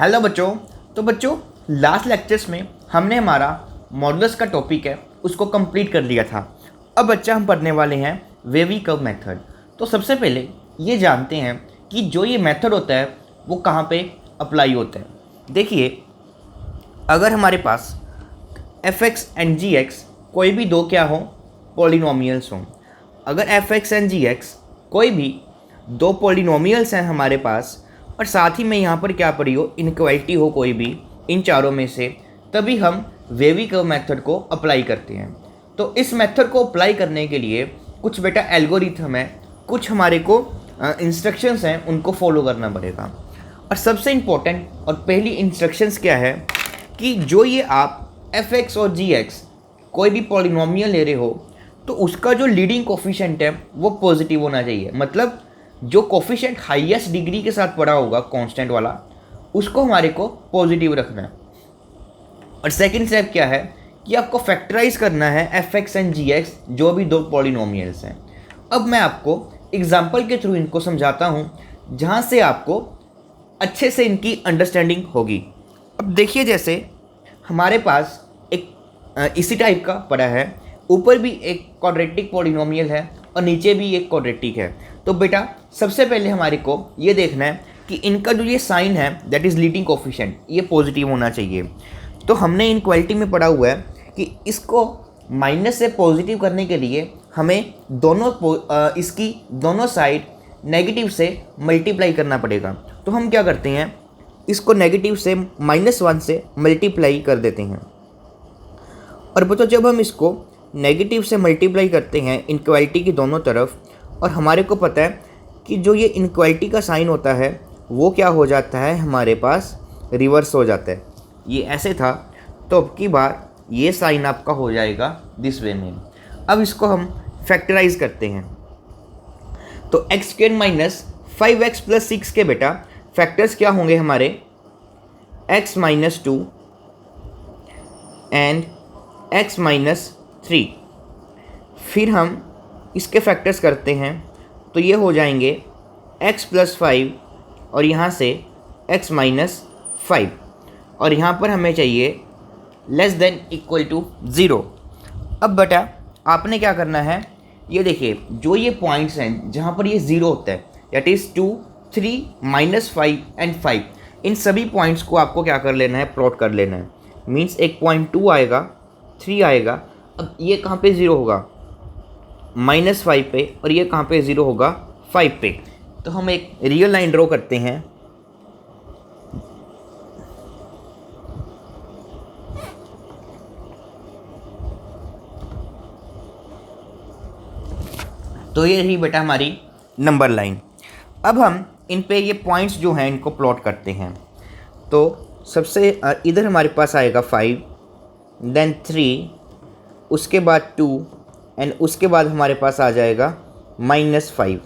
Hello बच्चों। तो बच्चों, लास्ट लेक्चर्स में हमने हमारा मॉडुलस का टॉपिक है उसको कंप्लीट कर लिया था। अब बच्चा हम पढ़ने वाले हैं वेवी कर्व मेथड। तो सबसे पहले ये जानते हैं कि जो ये मेथड होता है वो कहाँ पे अप्लाई होता है। देखिए, अगर हमारे पास f(x) एंड g(x) कोई भी दो क्या हो, पॉलिनोमियल्स हों। अगर f(x) एंड g(x) कोई भी दो पॉलिनोमियल्स हैं हमारे पास, और साथ ही में यहाँ पर क्या पड़ी हो, इनइक्वालिटी हो कोई भी इन चारों में से, तभी हम वेवी कर्व मेथड को अप्लाई करते हैं। तो इस मेथड को अप्लाई करने के लिए कुछ बेटा एल्गोरिथम है, कुछ हमारे को इंस्ट्रक्शंस हैं, उनको फॉलो करना पड़ेगा। और सबसे इम्पोर्टेंट और पहली इंस्ट्रक्शंस क्या है कि जो ये आप f(x) और g(x) कोई भी पॉलिनोमियल ले रहे हो तो उसका जो लीडिंग कोफिशिएंट है वो पॉजिटिव होना चाहिए। मतलब जो कोफिशिएंट हाईएस्ट डिग्री के साथ पड़ा होगा कांस्टेंट वाला, उसको हमारे को पॉजिटिव रखना है। और सेकंड स्टेप क्या है कि आपको फैक्टराइज करना है f(x) एंड g(x) जो भी दो पॉलिनोमियल्स हैं। अब मैं आपको एग्जांपल के थ्रू इनको समझाता हूँ, जहाँ से आपको अच्छे से इनकी अंडरस्टैंडिंग होगी। अब देखिए, जैसे हमारे पास एक इसी टाइप का पड़ा है, ऊपर भी एक क्वाड्रेटिक पॉलिनोमियल है और नीचे भी एक क्वाड्रेटिक है। तो बेटा सबसे पहले हमारे को ये देखना है कि इनका जो ये साइन है दैट इज़ लीडिंग कोफिशिएंट, ये पॉजिटिव होना चाहिए। तो हमने इनक्वालिटी में पढ़ा हुआ है कि इसको माइनस से पॉजिटिव करने के लिए हमें इसकी दोनों साइड नेगेटिव से मल्टीप्लाई करना पड़ेगा। तो हम क्या करते हैं, इसको नेगेटिव से -1 से मल्टीप्लाई कर देते हैं। और बच्चों, जब हम इसको नेगेटिव से मल्टीप्लाई करते हैं इनक्वालिटी की दोनों तरफ, और हमारे को पता है कि जो ये इनक्वालिटी का साइन होता है वो क्या हो जाता है, हमारे पास रिवर्स हो जाता है। ये ऐसे था, तो अब की बार ये साइन आपका हो जाएगा दिस वे में। अब इसको हम फैक्टराइज करते हैं। तो x² - 5x + 6 के बेटा फैक्टर्स क्या होंगे हमारे, x - 2 एंड x - 3। फिर हम इसके फैक्टर्स करते हैं तो ये हो जाएंगे x + 5 और यहाँ से x - 5, और यहाँ पर हमें चाहिए <= 0। अब बेटा आपने क्या करना है, ये देखिए जो ये पॉइंट्स हैं जहाँ पर ये 0 होता है, दैट इज़ 2, 3, -5 एंड 5, इन सभी पॉइंट्स को आपको क्या कर लेना है, प्लॉट कर लेना है। मीन्स एक पॉइंट 2 आएगा, 3 आएगा, अब ये कहाँ पे 0 होगा, -5 पे, और ये कहाँ पे 0 होगा, 5 पे। तो हम एक रियल लाइन ड्रॉ करते हैं। तो ये रही बेटा हमारी नंबर लाइन। अब हम इन पे ये पॉइंट्स जो हैं इनको प्लॉट करते हैं। तो सबसे इधर हमारे पास आएगा 5, देन 3, उसके बाद 2, एंड उसके बाद हमारे पास आ जाएगा -5।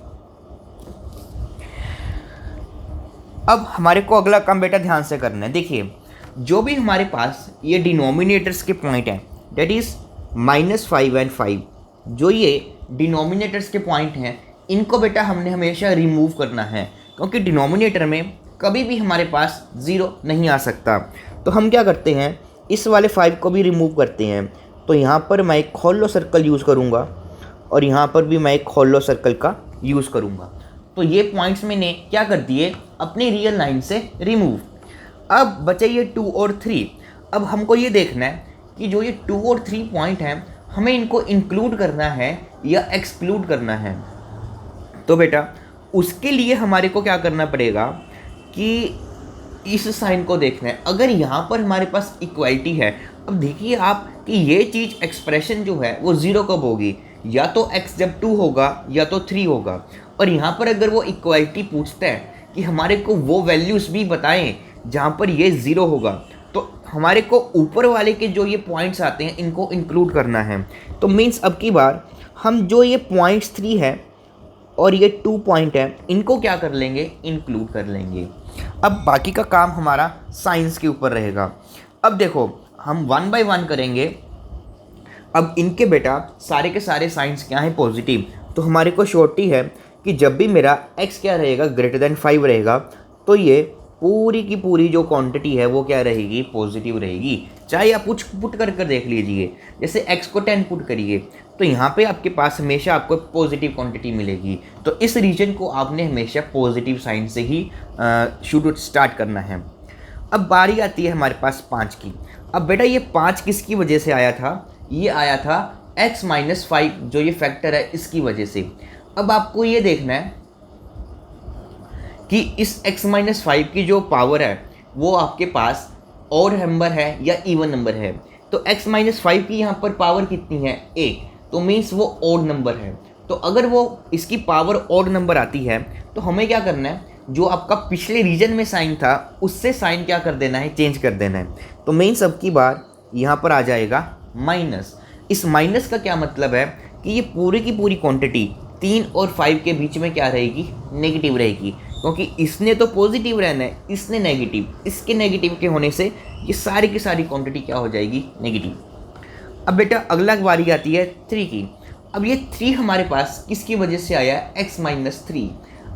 अब हमारे को अगला काम बेटा ध्यान से करना है। देखिए, जो भी हमारे पास ये डिनोमिनेटर्स के पॉइंट हैं, दैट इज़ -5 एंड 5, जो ये डिनोमिनेटर्स के पॉइंट हैं, इनको बेटा हमने हमेशा रिमूव करना है, क्योंकि डिनोमिनेटर में कभी भी हमारे पास 0 नहीं आ सकता। तो हम क्या करते हैं, इस वाले 5 को भी रिमूव करते हैं। तो यहाँ पर मैं एक हॉलो सर्कल यूज़ करूँगा, और यहाँ पर भी मैं एक हॉलो सर्कल का यूज़ करूँगा। तो ये पॉइंट्स मैंने क्या कर दिए, अपनी रियल लाइन से रिमूव। अब बचे ये 2 और 3। अब हमको ये देखना है कि जो ये 2 और 3 पॉइंट हैं, हमें इनको इंक्लूड करना है या एक्सक्लूड करना है। तो बेटा उसके लिए हमारे को क्या करना पड़ेगा कि इस साइन को देखना है। अगर यहाँ पर हमारे पास इक्वालिटी है, अब देखिए आप कि ये चीज़ एक्सप्रेशन जो है वो 0 कब होगी, या तो x जब 2 होगा या तो 3 होगा। और यहाँ पर अगर वो इक्वालिटी पूछता है कि हमारे को वो वैल्यूज़ भी बताएं जहाँ पर ये 0 होगा, तो हमारे को ऊपर वाले के जो ये पॉइंट्स आते हैं इनको इंक्लूड करना है। तो मीन्स अब की बार हम जो ये पॉइंट्स 3 है और ये 2 पॉइंट है, इनको क्या कर लेंगे, इंक्लूड कर लेंगे। अब बाकी का काम हमारा साइंस के ऊपर रहेगा। अब देखो हम 1 बाय 1 करेंगे। अब इनके बेटा सारे के सारे साइंस क्या हैं, पॉजिटिव। तो हमारे को श्योरिटी है कि जब भी मेरा x क्या रहेगा, >5 रहेगा, तो ये पूरी की पूरी जो क्वांटिटी है वो क्या रहेगी, पॉजिटिव रहेगी। चाहे आप कुछ पुट कर कर देख लीजिए, जैसे x को 10 पुट करिए तो यहाँ पे आपके पास हमेशा आपको पॉजिटिव क्वांटिटी मिलेगी। तो इस रीजन को आपने हमेशा पॉजिटिव साइन से ही शुरू स्टार्ट करना है। अब बारी आती है हमारे पास 5 की। अब बेटा ये 5 किसकी वजह से आया था, ये आया था x-5 जो ये फैक्टर है इसकी वजह से। अब आपको ये देखना है कि इस x-5 की जो पावर है वो आपके पास ऑड नंबर है या इवन नंबर है। तो x-5 की यहाँ पर पावर कितनी है, 1, तो मीन्स वो ऑड नंबर है। तो अगर वो इसकी पावर ऑड नंबर आती है तो हमें क्या करना है, जो आपका पिछले रीजन में साइन था उससे साइन क्या कर देना है, चेंज कर देना है। तो मीन्स अब की बार यहाँ पर आ जाएगा माइनस। इस माइनस का क्या मतलब है कि ये पूरी की पूरी क्वांटिटी 3 और 5 के बीच में क्या रहेगी, नेगेटिव रहेगी, क्योंकि इसने तो पॉजिटिव रहना है, इसने नेगेटिव, इसके नेगेटिव के होने से ये सारी की सारी क्वांटिटी क्या हो जाएगी, नेगेटिव। अब बेटा अगला बारी आती है 3 की। अब ये 3 हमारे पास किसकी वजह से आया है, x-3।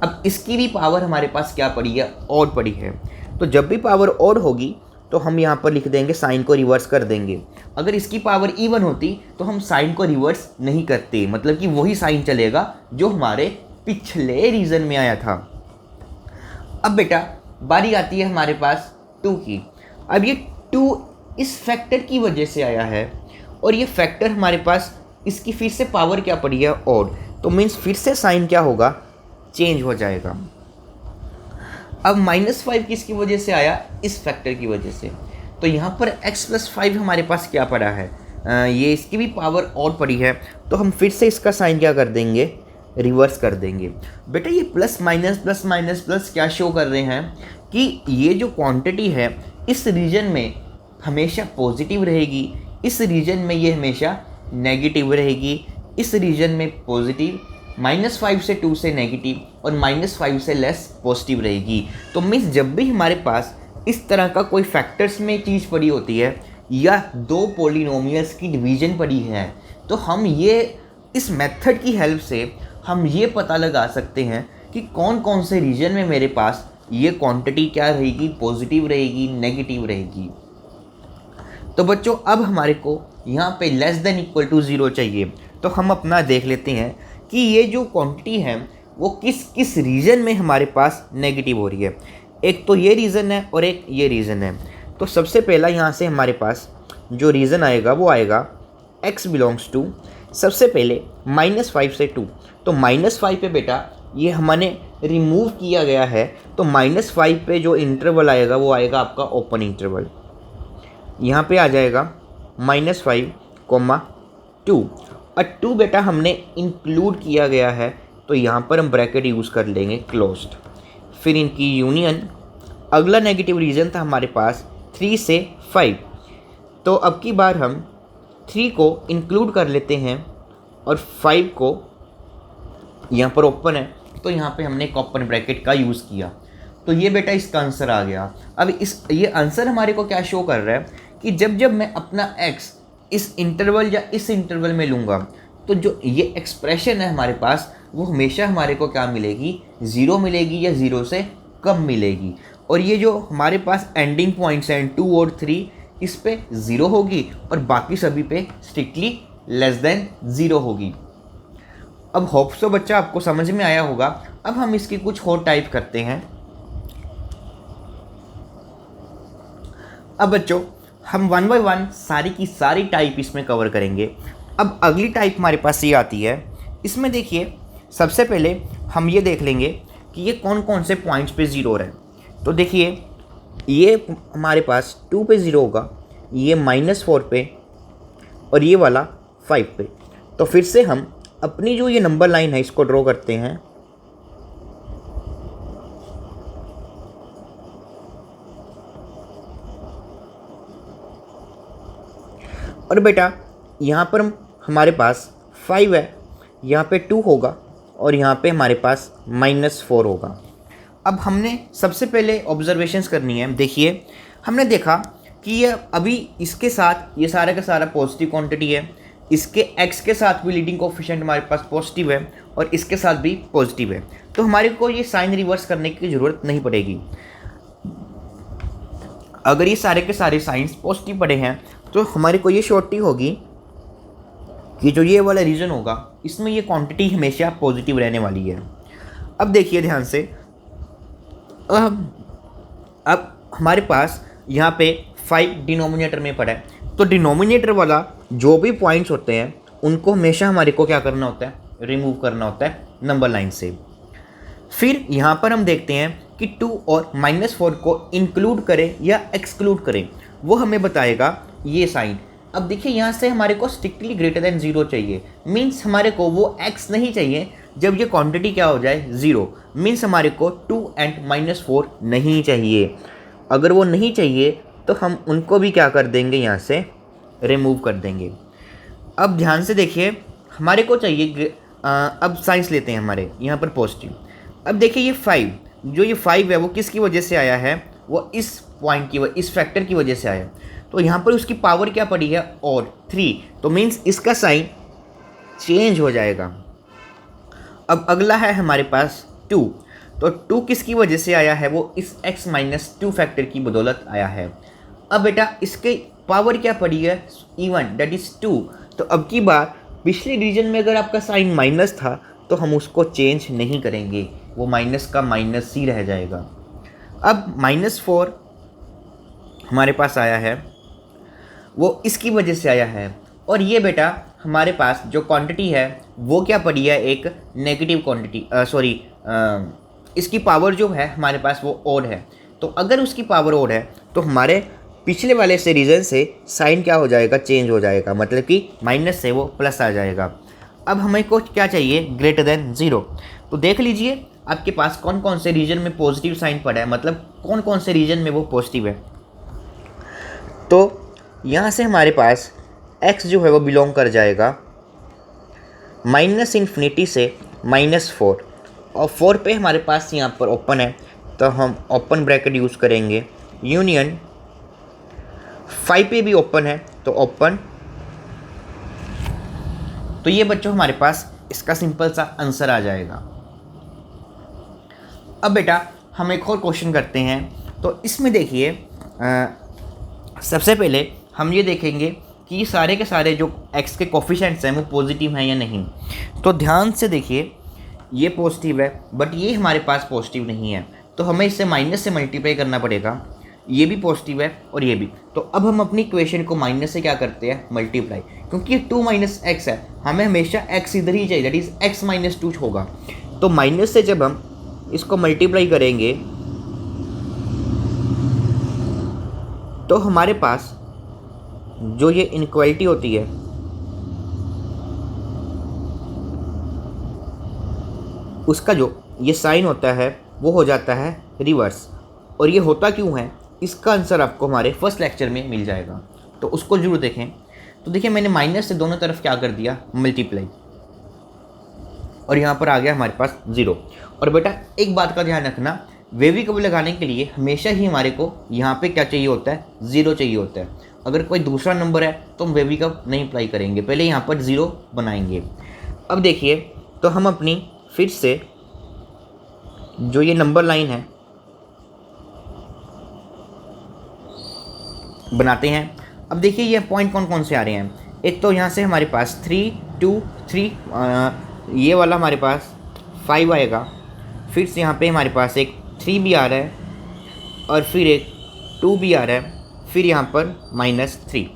अब इसकी भी पावर हमारे पास क्या पड़ी है, ऑड पड़ी है। तो जब भी पावर ऑड होगी तो हम यहाँ पर लिख देंगे, साइन को रिवर्स कर देंगे। अगर इसकी पावर इवन होती तो हम साइन को रिवर्स नहीं करते, मतलब कि वही साइन चलेगा जो हमारे पिछले रीजन में आया था। अब बेटा बारी आती है हमारे पास 2 की। अब ये 2 इस फैक्टर की वजह से आया है और ये फैक्टर हमारे पास, इसकी फिर से पावर क्या पड़ी है, ऑड। तो मीन्स फिर से साइन क्या होगा, चेंज हो जाएगा। अब -5 किसकी वजह से आया, इस फैक्टर की वजह से। तो यहाँ पर x+5 हमारे पास क्या पड़ा है, ये इसकी भी पावर ऑड पड़ी है, तो हम फिर से इसका साइन क्या कर देंगे, रिवर्स कर देंगे। बेटा ये plus minus plus minus plus क्या शो कर रहे हैं कि ये जो क्वांटिटी है इस रीजन में हमेशा पॉजिटिव रहेगी, इस रीजन में ये हमेशा नेगेटिव रहेगी, इस रीजन में पॉजिटिव, -5 से 2 से नेगेटिव और -5 से लेस पॉजिटिव रहेगी। तो मीन्स जब भी हमारे पास इस तरह का कोई फैक्टर्स में चीज़ पड़ी होती है या 2 पॉलिनोमियल्स की डिवीजन पड़ी है, तो हम ये इस मेथड की हेल्प से हम ये पता लगा सकते हैं कि कौन कौन से रीजन में मेरे पास ये क्वांटिटी क्या रहेगी, पॉजिटिव रहेगी, नेगेटिव रहेगी। तो बच्चों अब हमारे को यहाँ पे लेस देन इक्वल टू 0 चाहिए। तो हम अपना देख लेते हैं कि ये जो क्वांटिटी है वो किस किस रीजन में हमारे पास नेगेटिव हो रही है। एक तो ये रीज़न है और एक ये रीज़न है। तो सबसे पहला यहाँ से हमारे पास जो रीज़न आएगा वो आएगा x बिलोंग्स टू, सबसे पहले -5 से 2। तो -5 पे बेटा ये हमने रिमूव किया गया है, तो -5 पे जो इंटरवल आएगा वो आएगा आपका ओपन इंटरवल। यहाँ पे आ जाएगा -5, 2 और 2 बेटा हमने इंक्लूड किया गया है, तो यहाँ पर हम ब्रैकेट यूज़ कर लेंगे क्लोज्ड। फिर इनकी यूनियन, अगला नेगेटिव रीजन था हमारे पास 3 से 5। तो अब की बार हम 3 को इंक्लूड कर लेते हैं और 5 को यहाँ पर ओपन है, तो यहाँ पे हमने एक ओपन ब्रैकेट का यूज़ किया। तो ये बेटा इसका आंसर आ गया। अब ये आंसर हमारे को क्या शो कर रहा है कि जब जब मैं अपना x इस इंटरवल या इस इंटरवल में लूँगा तो जो ये एक्सप्रेशन है हमारे पास वो हमेशा हमारे को क्या मिलेगी, 0 मिलेगी या 0 से कम मिलेगी। और ये जो हमारे पास एंडिंग पॉइंट्स हैं 2 और 3, इस पे 0 होगी और बाकी सभी पे स्ट्रिक्टली लेस देन 0 होगी। अब होप सो बच्चा आपको समझ में आया होगा। अब हम इसकी कुछ और टाइप करते हैं। अब बच्चों हम 1 बाय 1 सारी की सारी टाइप इसमें कवर करेंगे। अब अगली टाइप हमारे पास ये आती है। इसमें देखिए सबसे पहले हम ये देख लेंगे कि ये कौन कौन से पॉइंट्स पे 0 है। तो देखिए ये हमारे पास 2 पे 0 होगा, ये -4 पे और ये वाला 5 पे। तो फिर से हम अपनी जो ये नंबर लाइन है इसको ड्रॉ करते हैं। और बेटा यहाँ पर हमारे पास 5 है, यहाँ पे 2 होगा और यहाँ पे हमारे पास -4 होगा। अब हमने सबसे पहले ऑब्जर्वेशंस करनी है। देखिए हमने देखा कि ये अभी इसके साथ ये सारा का सारा पॉजिटिव क्वांटिटी है, इसके x के साथ भी लीडिंग कोफिशिएंट हमारे पास पॉजिटिव है और इसके साथ भी पॉजिटिव है। तो हमारे को ये साइन रिवर्स करने की ज़रूरत नहीं पड़ेगी। अगर ये सारे के सारे साइंस पॉजिटिव पड़े हैं तो हमारे को ये श्योरिटी होगी कि जो ये वाला रीजन होगा इसमें ये क्वांटिटी हमेशा पॉजिटिव रहने वाली है। अब देखिए ध्यान से, अब हमारे पास यहाँ पे 5 डिनोमिनेटर में पड़ा है, तो डिनोमिनेटर वाला जो भी पॉइंट्स होते हैं उनको हमेशा हमारे को क्या करना होता है, रिमूव करना होता है नंबर लाइन से। फिर यहाँ पर हम देखते हैं कि 2 और -4 को इंक्लूड करें या एक्सक्लूड करें, वो हमें बताएगा ये साइन। अब देखिए यहाँ से हमारे को स्ट्रिक्टली ग्रेटर देन 0 चाहिए, मीन्स हमारे को वो x नहीं चाहिए जब ये क्वांटिटी क्या हो जाए 0, मीन्स हमारे को 2 एंड -4 नहीं चाहिए। अगर वो नहीं चाहिए तो हम उनको भी क्या कर देंगे, यहाँ से रिमूव कर देंगे। अब ध्यान से देखिए, हमारे को चाहिए अब साइंस लेते हैं हमारे यहाँ पर पॉजिटिव। अब देखिए ये 5, जो ये 5 है वो किसकी वजह से आया है, वो इस पॉइंट की इस फैक्टर की वजह से आया। तो यहाँ पर उसकी पावर क्या पड़ी है, और 3, तो मीन्स इसका साइन चेंज हो जाएगा। अब अगला है हमारे पास 2, तो 2 किसकी वजह से आया है, वो इस x-2 फैक्टर की बदौलत आया है। अब बेटा इसके पावर क्या पड़ी है, इवन, दैट इज़ 2। तो अब की बार पिछले रीजन में अगर आपका साइन माइनस था तो हम उसको चेंज नहीं करेंगे, वो माइनस का माइनस ही रह जाएगा। अब -4 हमारे पास आया है, वो इसकी वजह से आया है। और ये बेटा हमारे पास जो क्वांटिटी है वो क्या पड़ी है, एक नेगेटिव क्वांटिटी, इसकी पावर जो है हमारे पास वो ओड है। तो अगर उसकी पावर ओड है तो हमारे पिछले वाले से रीजन से साइन क्या हो जाएगा, चेंज हो जाएगा, मतलब कि माइनस से वो प्लस आ जाएगा। अब हमें को क्या चाहिए, ग्रेटर देन 0। तो देख लीजिए आपके पास कौन कौन से रीजन में पॉजिटिव साइन पड़ा है, मतलब कौन कौन से रीजन में वो पॉजिटिव है। तो यहाँ से हमारे पास x जो है वो बिलोंग कर जाएगा -∞ से -4, और 4 पे हमारे पास यहाँ पर ओपन है तो हम ओपन ब्रैकेट यूज़ करेंगे, यूनियन 5 पे भी ओपन है तो ओपन। तो ये बच्चों हमारे पास इसका सिंपल सा आंसर आ जाएगा। अब बेटा हम एक और क्वेश्चन करते हैं। तो इसमें देखिए सबसे पहले हम ये देखेंगे कि सारे के सारे जो x के कोफिशिएंट्स हैं वो पॉजिटिव हैं या नहीं। तो ध्यान से देखिए, ये पॉजिटिव है बट ये हमारे पास पॉजिटिव नहीं है, तो हमें इसे माइनस से मल्टीप्लाई करना पड़ेगा। ये भी पॉजिटिव है और ये भी। तो अब हम अपनी इक्वेशन को माइनस से क्या करते हैं, मल्टीप्लाई, क्योंकि ये 2 - x है, हमें हमेशा x इधर ही चाहिए, दैट इज़ x-2 होगा। तो माइनस से जब हम इसको मल्टीप्लाई करेंगे तो हमारे पास जो ये इनक्वालिटी होती है उसका जो ये साइन होता है वो हो जाता है रिवर्स। और ये होता क्यों है, इसका आंसर आपको हमारे फर्स्ट लेक्चर में मिल जाएगा, तो उसको जरूर देखें। तो देखिए मैंने माइनस से दोनों तरफ क्या कर दिया, मल्टीप्लाई, और यहाँ पर आ गया हमारे पास 0। और बेटा एक बात का ध्यान रखना, वेरिएबल लगाने के लिए हमेशा ही हमारे को यहाँ पे क्या चाहिए होता है, 0 चाहिए होता है। अगर कोई दूसरा नंबर है तो हम वेरिएबल नहीं अप्लाई करेंगे, पहले यहाँ पर 0 बनाएंगे। अब देखिए तो हम अपनी फिर से जो ये नंबर लाइन है बनाते हैं। अब देखिए ये पॉइंट कौन कौन से आ रहे हैं। एक तो यहाँ से हमारे पास 3, 2, 3, ये वाला हमारे पास 5 आएगा, फिर से यहाँ पे हमारे पास एक 3 भी आ रहा है, और फिर एक 2 भी आ रहा है, फिर यहाँ पर -3।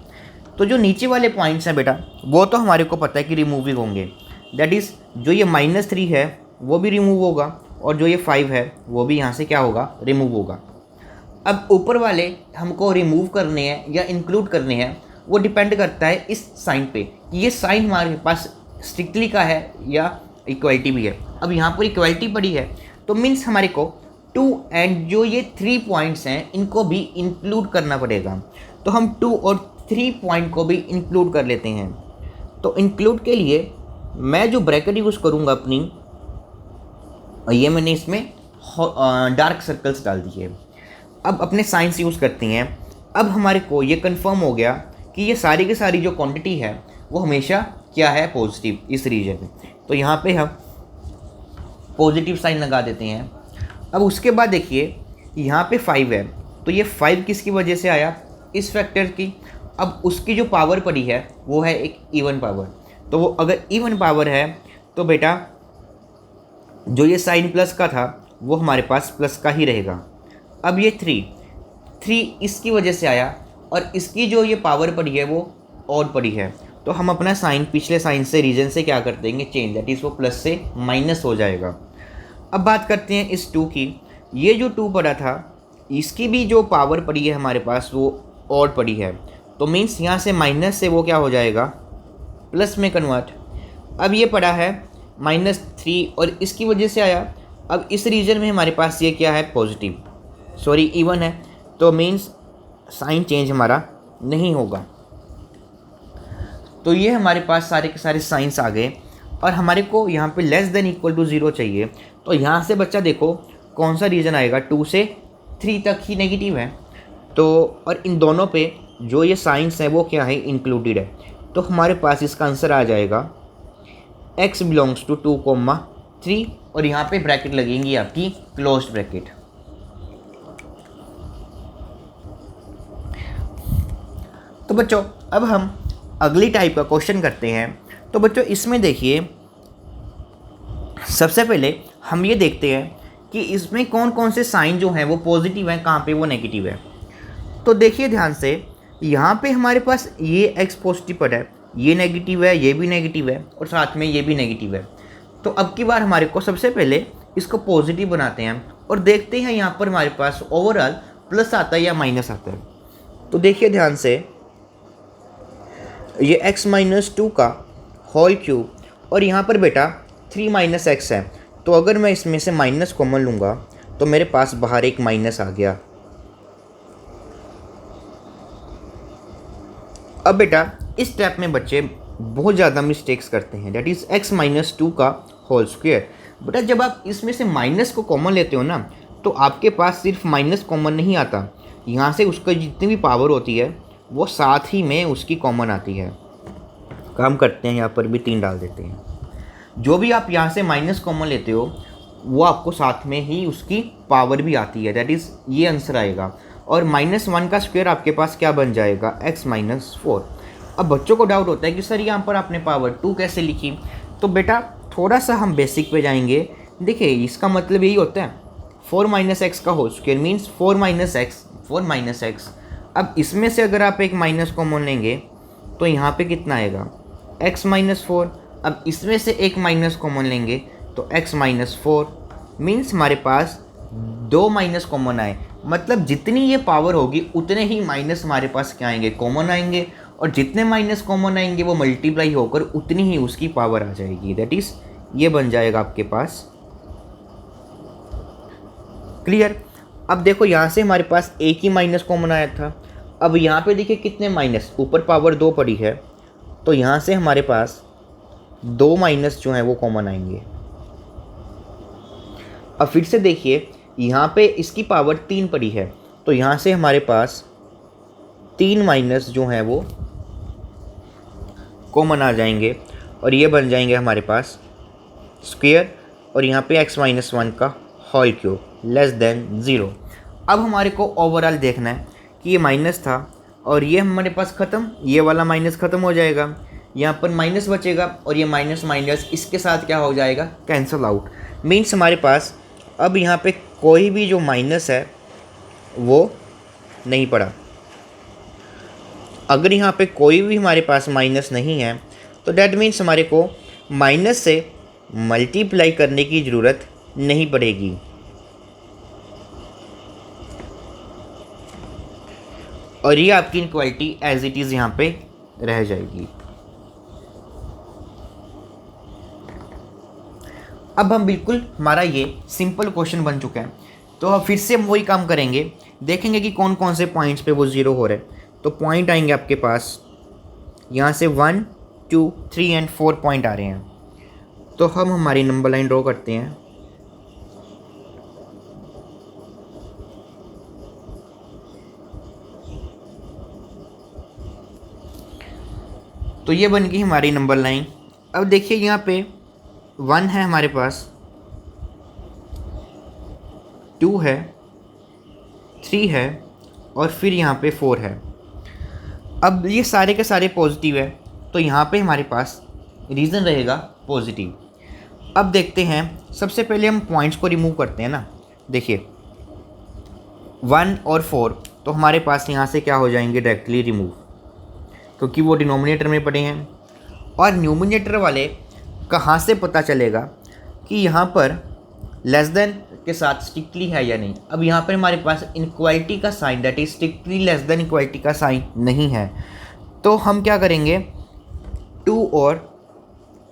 तो जो नीचे वाले पॉइंट्स हैं बेटा वो तो हमारे को पता है कि रिमूविंग होंगे, दैट इज़ जो ये -3 है वो भी रिमूव होगा, और जो ये 5 है वो भी यहाँ से क्या होगा, रिमूव होगा। अब ऊपर वाले हमको रिमूव करने हैं या इंक्लूड करने हैं, वो डिपेंड करता है इस साइन पे कि ये साइन हमारे पास स्ट्रिक्टली का है या इक्वलिटी भी है। अब यहाँ पर इक्वलिटी पड़ी है तो मीन्स हमारे को 2 एंड जो ये 3 पॉइंट्स हैं इनको भी इंक्लूड करना पड़ेगा। तो हम 2 और 3 पॉइंट को भी इंक्लूड कर लेते हैं। तो इंक्लूड के लिए मैं जो ब्रैकेट यूज़ करूँगा अपनी, ये मैंने इसमें डार्क सर्कल्स डाल दिए। अब अपने साइंस यूज़ करते हैं। अब हमारे को ये कंफर्म हो गया कि ये सारी की सारी जो क्वांटिटी है वो हमेशा क्या है, पॉजिटिव इस रीजन में। तो यहाँ पे हम पॉजिटिव साइन लगा देते हैं। अब उसके बाद देखिए यहाँ पे 5 है, तो ये 5 किसकी वजह से आया, इस फैक्टर की। अब उसकी जो पावर पड़ी है वो है एक इवन पावर, तो वो अगर इवन पावर है तो बेटा जो ये साइन प्लस का था वो हमारे पास प्लस का ही रहेगा। अब ये 3 इसकी वजह से आया और इसकी जो ये पावर पड़ी है वो ऑड पड़ी है, तो हम अपना साइन पिछले साइन से रीजन से क्या कर देंगे, चेंज, दैट इज़ वो प्लस से माइनस हो जाएगा। अब बात करते हैं इस 2 की। ये जो 2 पड़ा था इसकी भी जो पावर पड़ी है हमारे पास वो ऑड पड़ी है, तो मीन्स यहाँ से माइनस से वो क्या हो जाएगा, प्लस में कन्वर्ट। अब ये पड़ा है -3 और इसकी वजह से आया। अब इस रीजन में हमारे पास ये क्या है, पॉजिटिव, सॉरी इवन है, तो मीन्स साइन चेंज हमारा नहीं होगा। तो ये हमारे पास सारे के सारे साइंस आ गए और हमारे को यहाँ पे लेस देन इक्वल टू 0 चाहिए। तो यहाँ से बच्चा देखो कौन सा रीजन आएगा, 2 से 3 तक ही नेगेटिव है, तो और इन दोनों पे जो ये साइंस है वो क्या है, इंक्लूडेड है। तो हमारे पास इसका आंसर आ जाएगा x बिलोंग्स टू 2,3 और यहाँ पे ब्रैकेट लगेंगी आपकी क्लोज्ड ब्रैकेट। तो बच्चों अब हम अगली टाइप का क्वेश्चन करते हैं। तो बच्चों इसमें देखिए सबसे पहले हम ये देखते हैं कि इसमें कौन कौन से साइन जो हैं वो पॉजिटिव हैं, कहाँ पे वो नेगेटिव है। तो देखिए ध्यान से, यहाँ पे हमारे पास ये x पॉजिटिव पड़ा है, ये नेगेटिव है, ये भी नेगेटिव है और साथ में ये भी नेगेटिव है। तो अब की बार हमारे को सबसे पहले इसको पॉजिटिव बनाते हैं और देखते हैं यहाँ पर हमारे पास ओवरऑल प्लस आता है या माइनस आता है। तो देखिए ध्यान से, ये x-2 का होल क्यूब और यहाँ पर बेटा 3 - x है, तो अगर मैं इसमें से माइनस कॉमन लूँगा तो मेरे पास बाहर एक माइनस आ गया। अब बेटा इस स्टेप में बच्चे बहुत ज़्यादा मिस्टेक्स करते हैं, दैट इज़ x-2 का होल स्क्वायर। बेटा जब आप इसमें से माइनस को कॉमन लेते हो ना तो आपके पास सिर्फ माइनस कॉमन नहीं आता, यहाँ से उसका जितनी भी पावर होती है वो साथ ही में उसकी कॉमन आती है। काम करते हैं, यहाँ पर भी 3 डाल देते हैं। जो भी आप यहाँ से माइनस कॉमन लेते हो वो आपको साथ में ही उसकी पावर भी आती है, दैट इज़ ये आंसर आएगा। और -1 का स्क्वायर आपके पास क्या बन जाएगा, x-4। अब बच्चों को डाउट होता है कि सर यहाँ पर आपने पावर 2 कैसे लिखी। तो बेटा थोड़ा सा हम बेसिक पे जाएंगे। देखिए इसका मतलब यही होता है 4 - x का होल स्क्वायर मीन्स 4 - x। अब इसमें से अगर आप एक माइनस कॉमन लेंगे तो यहाँ पे कितना आएगा, x-4। अब इसमें से एक माइनस कॉमन लेंगे तो x-4 मीन्स हमारे पास 2 माइनस कॉमन आए, मतलब जितनी ये पावर होगी उतने ही माइनस हमारे पास क्या आएंगे, कॉमन आएंगे, और जितने माइनस कॉमन आएंगे वो मल्टीप्लाई होकर उतनी ही उसकी पावर आ जाएगी, दैट इज़ ये बन जाएगा आपके पास। क्लियर। अब देखो यहाँ से हमारे पास एक ही माइनस कॉमन आया था। अब यहाँ पे देखिए कितने माइनस, ऊपर पावर 2 पड़ी है तो यहाँ से हमारे पास 2 माइनस जो हैं वो कॉमन आएंगे। अब फिर से देखिए यहाँ पे इसकी पावर 3 पड़ी है तो यहाँ से हमारे पास 3 माइनस जो हैं वो कॉमन आ जाएंगे और ये बन जाएंगे हमारे पास स्क्वायर और यहाँ पे x-1 का होल क्यूब लेस देन 0। अब हमारे को ओवरऑल देखना है कि ये माइनस था और ये हमारे पास ख़त्म, ये वाला माइनस ख़त्म हो जाएगा, यहाँ पर माइनस बचेगा और ये माइनस माइनस इसके साथ क्या हो जाएगा, कैंसिल आउट। मीन्स हमारे पास अब यहाँ पे कोई भी जो माइनस है वो नहीं पड़ा। अगर यहाँ पे कोई भी हमारे पास माइनस नहीं है तो डैट मीन्स हमारे को माइनस से मल्टीप्लाई करने की ज़रूरत नहीं पड़ेगी। और ये आपकी इनक्वालिटी एज इट इज़ यहाँ पे रह जाएगी। अब हम बिल्कुल हमारा ये सिंपल क्वेश्चन बन चुका है, तो अब फिर से हम वही काम करेंगे, देखेंगे कि कौन कौन से पॉइंट्स पे वो 0 हो रहे हैं। तो पॉइंट आएंगे आपके पास यहाँ से 1, 2, 3 एंड 4 पॉइंट आ रहे हैं। तो हम हमारी नंबर लाइन ड्रॉ करते हैं। तो ये बन गई हमारी नंबर लाइन। अब देखिए यहाँ पे 1 है हमारे पास, 2 है, 3 है और फिर यहाँ पे 4 है। अब ये सारे के सारे पॉजिटिव है, तो यहाँ पे हमारे पास रीज़न रहेगा पॉजिटिव। अब देखते हैं, सबसे पहले हम पॉइंट्स को रिमूव करते हैं ना। देखिए 1 और 4 तो हमारे पास यहाँ से क्या हो जाएंगे, डायरेक्टली रिमूव, क्योंकि वो डिनोमिनेटर में पड़े हैं। और न्यूमिनेटर वाले कहाँ से पता चलेगा कि यहाँ पर लेस देन के साथ स्ट्रिक्टली है या नहीं। अब यहाँ पर हमारे पास इनक्वालिटी का sign, that is strictly less than equality का साइन नहीं है, तो हम क्या करेंगे, 2 और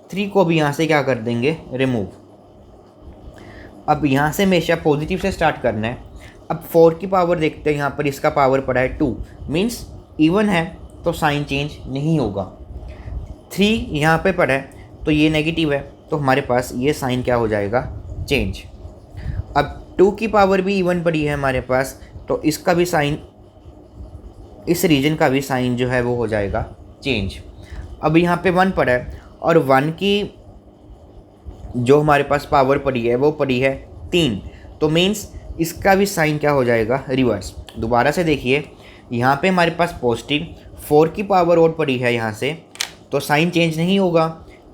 3 को भी यहाँ से क्या कर देंगे, रिमूव। अब यहाँ से हमेशा पॉजिटिव से स्टार्ट करना है। अब 4 की पावर देखते हैं, यहाँ पर इसका पावर पड़ा है 2, मीन्स इवन है तो साइन चेंज नहीं होगा। 3 यहाँ पे पड़ा है तो ये नेगेटिव है, तो हमारे पास ये साइन क्या हो जाएगा, चेंज। अब 2 की पावर भी इवन पड़ी है हमारे पास, तो इसका भी साइन, इस रीजन का भी साइन जो है वो हो जाएगा चेंज। अब यहाँ पे 1 पड़ा है और 1 की जो हमारे पास पावर पड़ी है वो पड़ी है 3, तो मीन्स इसका भी साइन क्या हो जाएगा, रिवर्स। दोबारा से देखिए, यहाँ पे हमारे पास पॉजिटिव 4 की पावर और पड़ी है यहाँ से, तो साइन चेंज नहीं होगा।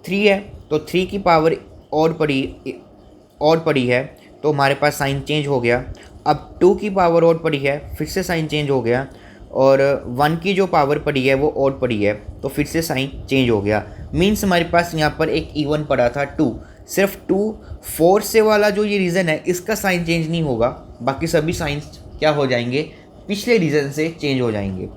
3 है तो 3 की पावर और पड़ी है, तो हमारे पास साइन चेंज हो गया। अब 2 की पावर और पड़ी है, फिर से साइन चेंज हो गया। और 1 की जो पावर पड़ी है वो और पड़ी है, तो फिर से साइन चेंज हो गया। मीन्स हमारे पास यहाँ पर एक इवन पड़ा था 2, सिर्फ 2 4 से वाला जो ये रीज़न है इसका साइन चेंज नहीं होगा, बाकी सभी साइंस क्या हो जाएंगे, पिछले रीज़न से चेंज हो जाएंगे।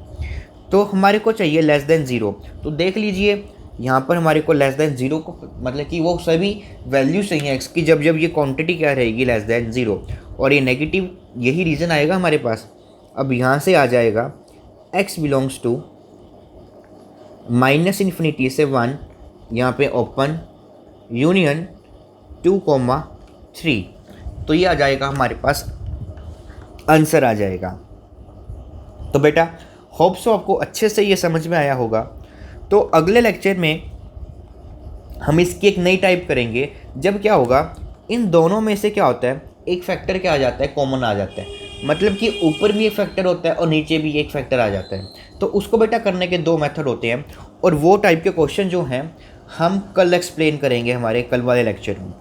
तो हमारे को चाहिए लेस देन 0, तो देख लीजिए यहाँ पर हमारे को लेस देन 0 को, मतलब कि वो सभी वैल्यू सही हैं एक्स की, जब ये क्वांटिटी क्या रहेगी, लेस देन 0, और ये नेगेटिव, यही रीज़न आएगा हमारे पास। अब यहाँ से आ जाएगा x बिलोंग्स टू -∞ से 1, यहाँ पे ओपन यूनियन 2,3, तो ये आ जाएगा हमारे पास, आंसर आ जाएगा। तो बेटा होप सो आपको अच्छे से ये समझ में आया होगा। तो अगले लेक्चर में हम इसकी एक नई टाइप करेंगे, जब क्या होगा, इन दोनों में से क्या होता है, एक फैक्टर क्या आ जाता है, कॉमन आ जाता है, मतलब कि ऊपर भी एक फैक्टर होता है और नीचे भी एक फैक्टर आ जाता है। तो उसको बेटा करने के 2 मेथड होते हैं, और वो टाइप के क्वेश्चन जो हैं हम कल एक्सप्लेन करेंगे हमारे कल वाले लेक्चर में।